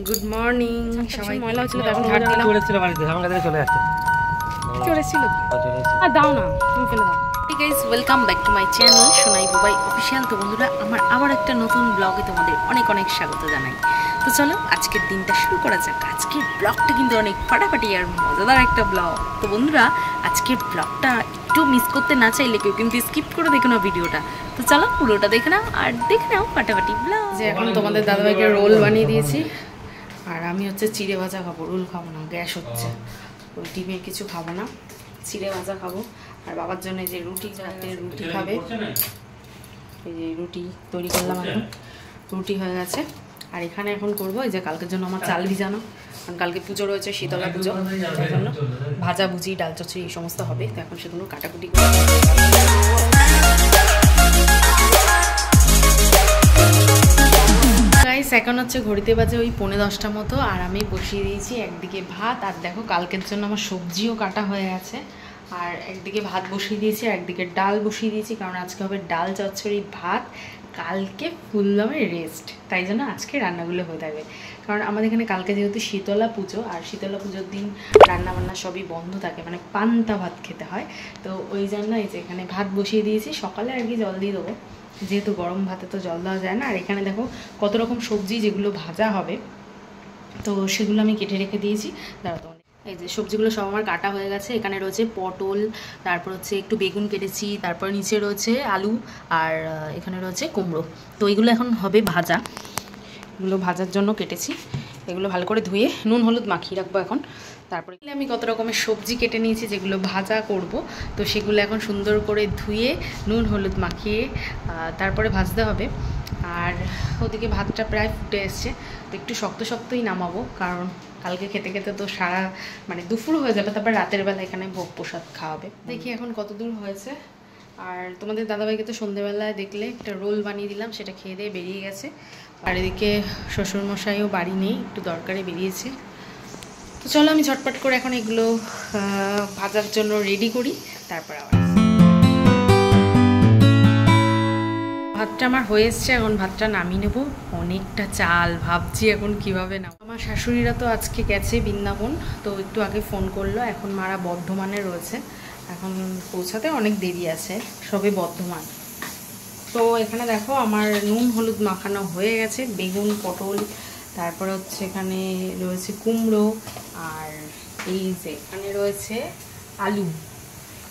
Good morning সবাই। ময়লা হচ্ছিল তখন ঝাড় দিলাম। চলেছিল বাড়িতে আমার কাছে চলে আসছে। চলেছিল আর দাও না, তুমি ফেলে দাও। Hey guys, welcome back to my channel Sonai Bubai official. তো বন্ধুরা, আমার আবার একটা নতুন ব্লগে তোমাদের অনেক অনেক স্বাগত জানাই। তো চলো আজকের দিনটা শুরু করা যাক। আজকের ব্লগটা কিন্তু অনেক ফাটাফাটি আর মজাদার একটা ব্লগ। তো বন্ধুরা, আজকের ব্লগটা একটু মিস করতে না চাইলে কেউ কিন্তু স্কিপ করে দেখো না ভিডিওটা। তো চলো পুরোটা দেখে নাও আর দেখে নাও ফাটাফাটি ব্লগ। যে এখন তোমাদের দাদাভাইকে রোল বানিয়ে দিয়েছি, আর আমি হচ্ছে চিড়ে ভাজা খাবো। রোল খাবো না, গ্যাস হচ্ছে। ওই ডিমের কিছু খাবো না, চিড়ে ভাজা খাবো। আর বাবার জন্য যে রুটি, রাতে রুটি খাবে। এই যে রুটি তৈরি করলাম, এখন রুটি হয়ে গেছে। আর এখানে এখন করবো এই যে কালকের জন্য আমার চাল ভিজানো, কারণ কালকে পুজো রয়েছে, শীতলা পুজো, তাই জন্য ভাজা ভুজি ডাল চচ্চড়ি এই সমস্ত হবে। তো এখন সেগুলো কাটাকুটি করে এখন হচ্ছে ঘড়িতে বাজে ওই 9:30 মতো। আর আমি বসিয়ে দিয়েছি একদিকে ভাত, আর দেখো কালকের জন্য আমার সবজিও কাটা হয়ে গেছে। আর একদিকে ভাত বসিয়ে দিয়েছি আর একদিকে ডাল বসিয়ে দিয়েছি, কারণ আজকে হবে ডাল চচ্চড়ি ভাত। কালকে ফুলদমে রেস্ট, তাই জন্য আজকে রান্নাগুলো হয়ে যাবে। কারণ আমাদের এখানে কালকে যেহেতু শীতলা পুজো, আর শীতলা পুজোর দিন রান্নাবান্না সবই বন্ধ থাকে, মানে পান্তা ভাত খেতে হয়। তো ওই জন্য এই যে এখানে ভাত বসিয়ে দিয়েছি। সকালে আর কি জল দিয়ে দেবো, যেহেতু গরম ভাতে তো জল দেওয়া যায় না। আর এখানে দেখো কত রকম সবজি যেগুলো ভাজা হবে, তো সেগুলো আমি কেটে রেখে দিয়েছি। দাঁড়াও তোমাদের এই যে সবজিগুলো সব আমার কাটা হয়ে গেছে। এখানে রয়েছে পটল, তারপর হচ্ছে একটু বেগুন কেটেছি, তারপর নিচে রয়েছে আলু, আর এখানে রয়েছে কুমড়ো। তো এইগুলো এখন হবে ভাজা, এগুলো ভাজার জন্য কেটেছি। এগুলো ভালো করে ধুয়ে নুন হলুদ মাখিয়ে রাখবো এখন। তারপরে আমি কত রকমের সবজি কেটে নিয়েছি যেগুলো ভাজা করব, তো সেগুলো এখন সুন্দর করে ধুয়ে নুন হলুদ মাখিয়ে তারপরে ভাজতে হবে। আর ওদিকে ভাতটা প্রায় ফুটে এসছে, তো একটু শক্ত শক্তই নামাবো, কারণ কালকে খেতে খেতে তো সারা মানে দুপুর হয়ে যাবে। তারপর রাতের বেলা এখানে ভোগ প্রসাদ খাওয়াবে। দেখি এখন কত দূর হয়েছে। আর তোমাদের দাদাভাইকে তো সন্ধ্যেবেলায় দেখলে একটা রোল বানিয়ে দিলাম, সেটা খেয়ে দিয়ে বেরিয়ে গেছে। আর এদিকে শ্বশুরমশাইও বাড়ি নেই, একটু দরকারে বেরিয়েছে। তো চলো আমি ঝটপট করে এখন এগুলো ভাজার জন্য রেডি করি, তারপর আবার। ভাতটা আমার হয়ে এসছে, এখন ভাতটা নামিয়ে নেবো। অনেকটা চাল, ভাবছি এখন কিভাবে নাও। আমার শাশুড়িরা তো আজকে গেছে বৃন্দাবন, তো একটু আগে ফোন করলো। এখন মারা বর্ধমানে রয়েছে, এখন পৌঁছাতে অনেক দেরি আছে, সবে বর্ধমান। তো এখানে দেখো আমার নুন হলুদ মাখানো হয়ে গেছে। বেগুন, পটল, তারপর হচ্ছে এখানে রয়েছে কুমড়ো, আর এই যে এখানে রয়েছে আলু।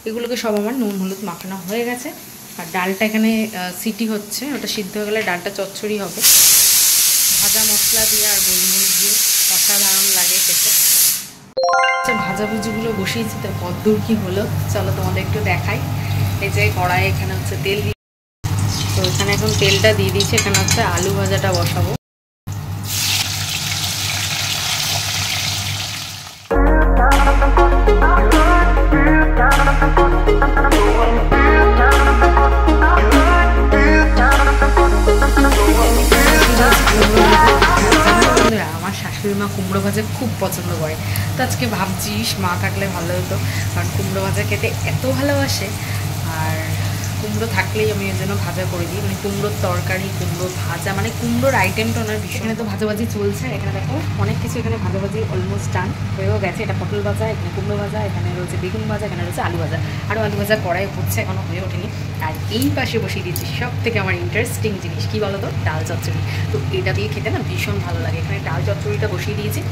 এগুলোকে সব আমার নুন হলুদ মাখানো হয়ে গেছে। আর ডালটা এখানে সিটি হচ্ছে, ওটা সিদ্ধ হয়ে গেলে ডালটা চচ্চড়ি হবে। ভাজা মশলা দিয়ে আর গোলমরিচ দিয়ে অসাধারণ লাগে খেতে। ভাজাভুজিগুলো বসিয়েছি, তো কতদূর কী হলো চলো তোমাদের একটু দেখাই। এই যে কড়াই এখানে হচ্ছে তেল, তো এখানে এখন তেলটা দিয়ে দিয়েছি। এখানে হচ্ছে আলু ভাজাটা বসাবো। আমার শাশুড়ি মা কুমড়ো ভাজা খুব পছন্দ করে, তো আজকে ভাবছিস মা থাকলে ভালো হতো, কারণ কুমড়ো ভাজা খেতে এত ভালোবাসে। আর কুমড়ো থাকলেই আমি এর জন্য ভাজা করে দিই, মানে কুমড়োর তরকারি, কুমড়ো ভাজা, মানে কুমড়োর আইটেমটা ওনার ভীষণ। এখানে তো ভাজাভাজি চলছে, এখানে দেখো অনেক কিছু, এখানে ভাজাভাজি অলমোস্ট ডান হয়েও গেছে। এটা পটল ভাজা, এখানে কুমড়ো ভাজা, এখানে রয়েছে বেগুন ভাজা, এখানে রয়েছে আলু ভাজা, আরও আলু ভাজা কড়াই হচ্ছে, এখনও হয়ে ওঠেনি। আর এই পাশে বসিয়ে দিয়েছি সব থেকে আমার ইন্টারেস্টিং জিনিস, কী বলো তো, ডাল চচ্চড়ি। তো এটা দিয়ে খেতে না ভীষণ ভালো লাগে। এখানে ডাল চচ্চড়িটা বসিয়ে দিয়েছি।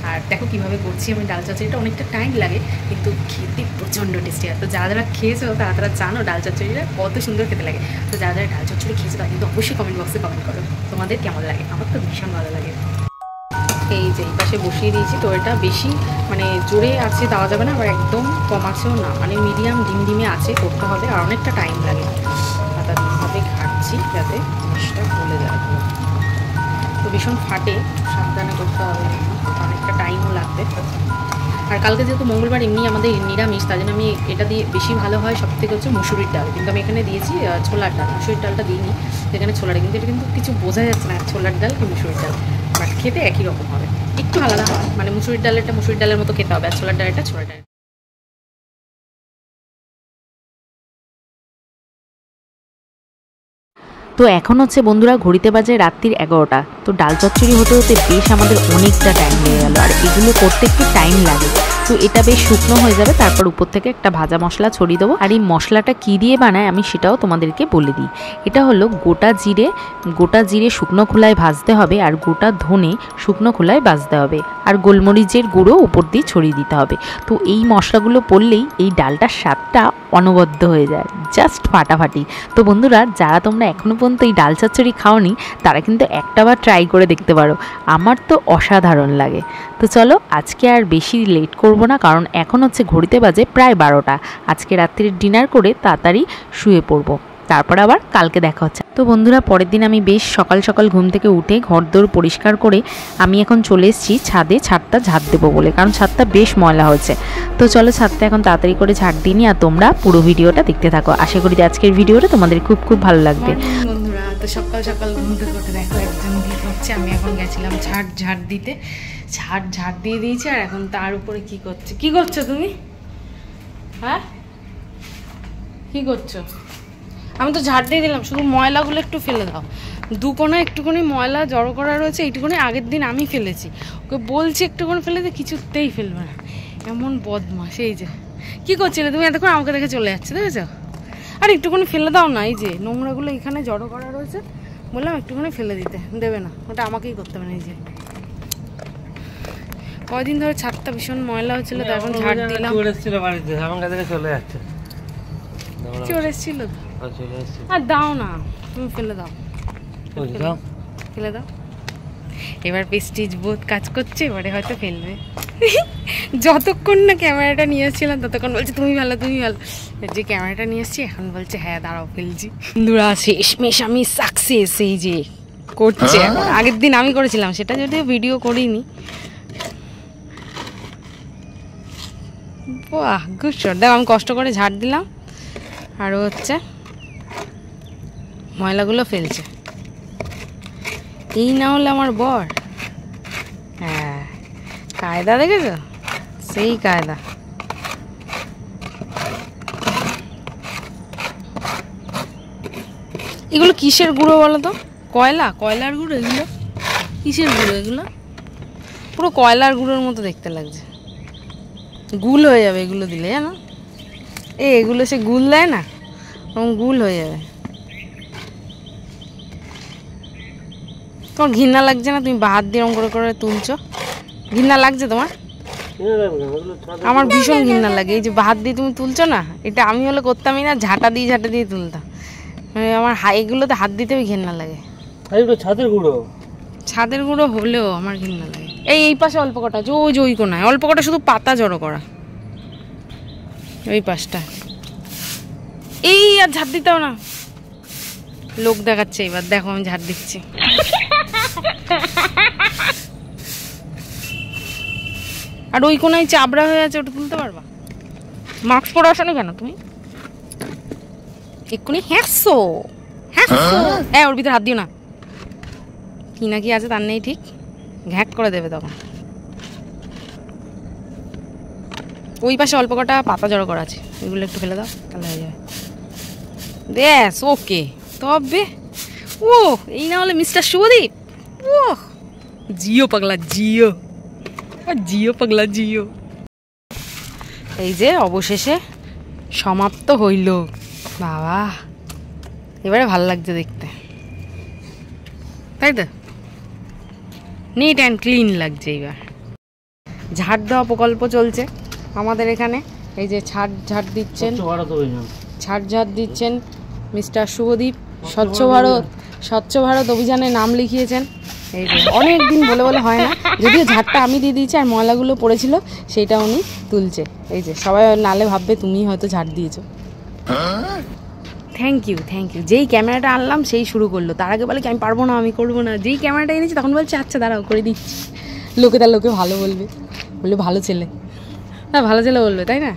আর দেখো কীভাবে করছি আমি ডাল চচ্চড়িটা, অনেকটা টাইম লাগে কিন্তু খেতে প্রচণ্ড টেস্টি হয়। তো যারা যারা খেয়েছো তারা জানো ডাল চচ্চড়িটা কত সুন্দর খেতে লাগে। তো যারা যারা ডাল চচ্চড়ি খেয়েছো তারা কিন্তু অবশ্যই কমেন্ট বক্সে কমেন্ট করো তোমাদের কেমন লাগে। আমার তো ভীষণ ভালো লাগে। এই যে এই পাশে বসিয়ে দিয়েছি, তো এটা বেশি মানে জোরে আছে দেওয়া যাবে না, আবার একদম কম আছেও না, মানে মিডিয়াম ডিমে আছে করতে হবে। আর অনেকটা টাইম লাগে, তারভাবে ঘাটছি যাতে জিনিসটা গলে যায়। তো ভীষণ ফাটে, সাবধানে করতে হবে, অনেকটা টাইমও লাগবে। আর কালকে যেহেতু মঙ্গলবার এমনি আমাদের নিরামিষ, তাই জন্য আমি এটা দিয়ে বেশি ভালো হয় সব থেকে হচ্ছে মুসুরির ডাল। কিন্তু আমি এখানে দিয়েছি ছোলার ডাল, মুসুরির ডালটা দিইনি, এখানে ছোলার। কিন্তু এটা কিন্তু কিছু বোঝা যাচ্ছে না ছোলার ডাল কি মুসুরির ডাল, বাট খেতে একই রকম হবে, একটু আলাদা হয়। মানে মুসুরির ডালেরটা মুসুরির ডালের মতো খেতে হবে, আর ছোলার ডালেরটা ছোলার ডাল। তো এখন হচ্ছে বন্ধুরা ঘড়িতে বাজে রাত্রির 11টা। তো ডাল চচ্চড়ি হতে হতে বেশ আমাদের অনেকটা টাইম লেগে গেল, আর এগুলো করতে একটু টাইম লাগে। তো এটা বেশ শুকনো হয়ে যাবে, তারপর উপর থেকে একটা ভাজা মশলা ছড়িয়ে দেবো। আর এই মশলাটা কী দিয়ে বানায় আমি সেটাও তোমাদেরকে বলে দিই। এটা হলো গোটা জিরে শুকনো খোলায় ভাজতে হবে, আর গোটা ধনে শুকনো খোলায় ভাজতে হবে, আর গোলমরিচের গুঁড়ো উপর দিয়ে ছড়িয়ে দিতে হবে। তো এই মশলাগুলো পড়লেই এই ডালটার স্বাদটা অনবদ্য হয়ে যায়, জাস্ট ফাটাফাটি। তো বন্ধুরা, যারা তোমরা এখনও পর্যন্ত এই ডাল চচ্চড়ি খাওনি তারা কিন্তু একটাবার ট্রাই করে দেখতে পারো, আমার তো অসাধারণ লাগে। তো চলো আজকে আর বেশি লেট করব না, কারণ এখন হচ্ছে ঘড়িতে বাজে প্রায় 12টা। আজকে রাত্রির ডিনার করে তাড়াতাড়ি শুয়ে পড়বো, তারপর আবার কালকে দেখা হচ্ছে। তো বন্ধুরা, পরের দিন আমি বেশ সকাল সকাল ঘুম থেকে উঠে ঘরদোর পরিষ্কার করে আমি এখন চলে এসেছি ছাদে ছাদটা ঝাড় দেবো বলে, কারণ ছাদটা বেশ ময়লা হয়েছে। তো চলো ছাদটা এখন তাড়াতাড়ি করে ঝাড় দিয়ে নিই, আর তোমরা পুরো ভিডিওটা দেখতে থাকো। আশা করি আজকের ভিডিওটা তোমাদের খুব খুব ভালো লাগবে। বন্ধুরা, তো সকাল সকাল ঘুম থেকে উঠে দেখো একজন কি করছে। আমি এখন গেছিলাম ঝাড় দিতে, ঝাড় দিয়ে দিয়েছি, আর এখন তার উপরে কি করছো তুমি? হ্যাঁ, কি করছো? আমি তো ঝাড় দিয়ে দিলাম, শুধু ময়লাগুলো একটু ফেলে দাও। দুকোনা একটুখানি ময়লা জড়ো করা রয়েছে, এইটুকুনি আগের দিন আমি ফেলেছি, ওকে বলছি একটুখানি ফেলে দে, কিছুতেই ফেলবে না, এমন বদমাশ। এই যে কী করছিলে তুমি এতক্ষণ? আমাকে দেখে চলে যাচ্ছে, দেখেছো? আর একটুখানি ফেলে দাও না, এই যে নোংরাগুলো এখানে জড়ো করা রয়েছে, বললাম একটুখানি ফেলে দিতে, দেবে না, ওটা আমাকেই করতে হবে না। এই যে কয়দিন ধরে ছাদটা ভীষণ ময়লা হচ্ছিল, তো এখন ঝাড় দিলাম। চলে যাচ্ছে, চলে এসেছিল তো। আর দাও না, তুমি ফেলে দাও, ফেলে দাও। এবার প্রেস্টিজ বোধ কাজ করছে, এবারে হয়তো ফেলবে। যতক্ষণ না ক্যামেরাটা নিয়ে এসেছিলাম ততক্ষণ বলছে তুমি ভালো। যে ক্যামেরাটা নিয়ে এসছি এখন বলছে হ্যাঁ দাঁড়াও ফেলছি। বন্ধুরা, শেষমেশ আমি সাকসেস, এই যে করছে। আগের দিন আমি করেছিলাম, সেটা যদিও ভিডিও করিনি। বাহ, গুড শট। দেখো আমি কষ্ট করে ঝাড় দিলাম, আরও হচ্ছে ময়লাগুলো ফেলছে। এই না হলে আমার বর। হ্যাঁ, কায়দা দেখেছো? সেই কায়দা। এগুলো কিসের গুঁড়ো বলো তো? কয়লার গুঁড়ো এগুলো? কিসের গুঁড়ো এগুলো? পুরো কয়লার গুঁড়োর মতো দেখতে লাগছে। গুল হয়ে যাবে এগুলো দিলে, জানো? এগুলো সে গুল দেয় না, গুল হয়ে যাবে। তোমার ঘৃণা লাগছে না? তুমি হাত দিয়ে রং করে তুলছো, ঘৃণা লাগছে তোমার? আমার ভীষণ ঘৃণা লাগে। এই যে হাত দিয়ে তুমি তুলছো না, এটা আমি হলে করতামই না, ঝাঁটা দিয়ে তুলতাম। আমার এগুলোতে হাত দিতেও ঘৃণা লাগে। ছাদের গুঁড়ো হলেও আমার ঘৃণা লাগে। এই পাশে অল্প কটা, ওই কোনায় অল্প কটা, শুধু পাতা জড়ো করা ওই পাশটা। এই আর ঝাড় দিতেও না, লোক দেখাচ্ছে। এবার দেখো আমি ঝাড় দিচ্ছি। আর ওই কোনায় চাবড়া হয়ে আছে, ওটা তুলতে পারবা? মাস্ক পরে আসো না কেন তুমি? এক্ষুনি হ্যাঁসো। হ্যাঁ, ওর ভিতরে হাত দিও না, কি না কি আছে তার নেই ঠিক, ঘ্যাক করে দেবে তখন। ওই পাশে অল্প কটা পাতা জড়ো করা আছে, এগুলো একটু ফেলে দাও, তাহলে হয়ে যাবে। দেখ ওকে। তবে ও এই না হলে মিস্টার শুভদীপ। ও জিও পাগলা, জিও পাগলা। এই যে অবশেষে সমাপ্ত হইল। বাবা, এবারে ভালো লাগছে দেখতে, তাই তো? নিট অ্যান্ড ক্লিন লাগছে। এবার ঝাড় দেওয়া প্রকল্প চলছে আমাদের এখানে। এই যে ঝাড় দিচ্ছেন মিস্টার শুভদীপ। স্বচ্ছ ভারত অভিযানে নাম লিখিয়েছেন। এই যে অনেক দিন বলে হয় না, যদিও ঝাড়টা আমি দিয়ে দিয়েছি, আর ময়লাগুলো পড়েছিল সেইটা উনি তুলছে। এই যে সবাই নালে ভাববে তুমি হয়তো ঝাড় দিয়েছো। Thank you. যেই ক্যামেরাটা আনলাম সেই শুরু করলো, তার আগে বলে কি আমি পারবো না, আমি করবো না। যেই ক্যামেরাটা এনেছি তখন বলছে আচ্ছা দাঁড়াও করে দিচ্ছি। লোকে ভালো বলবে, ভালো ছেলে, ভালো ছেলে বলবে, তাই না?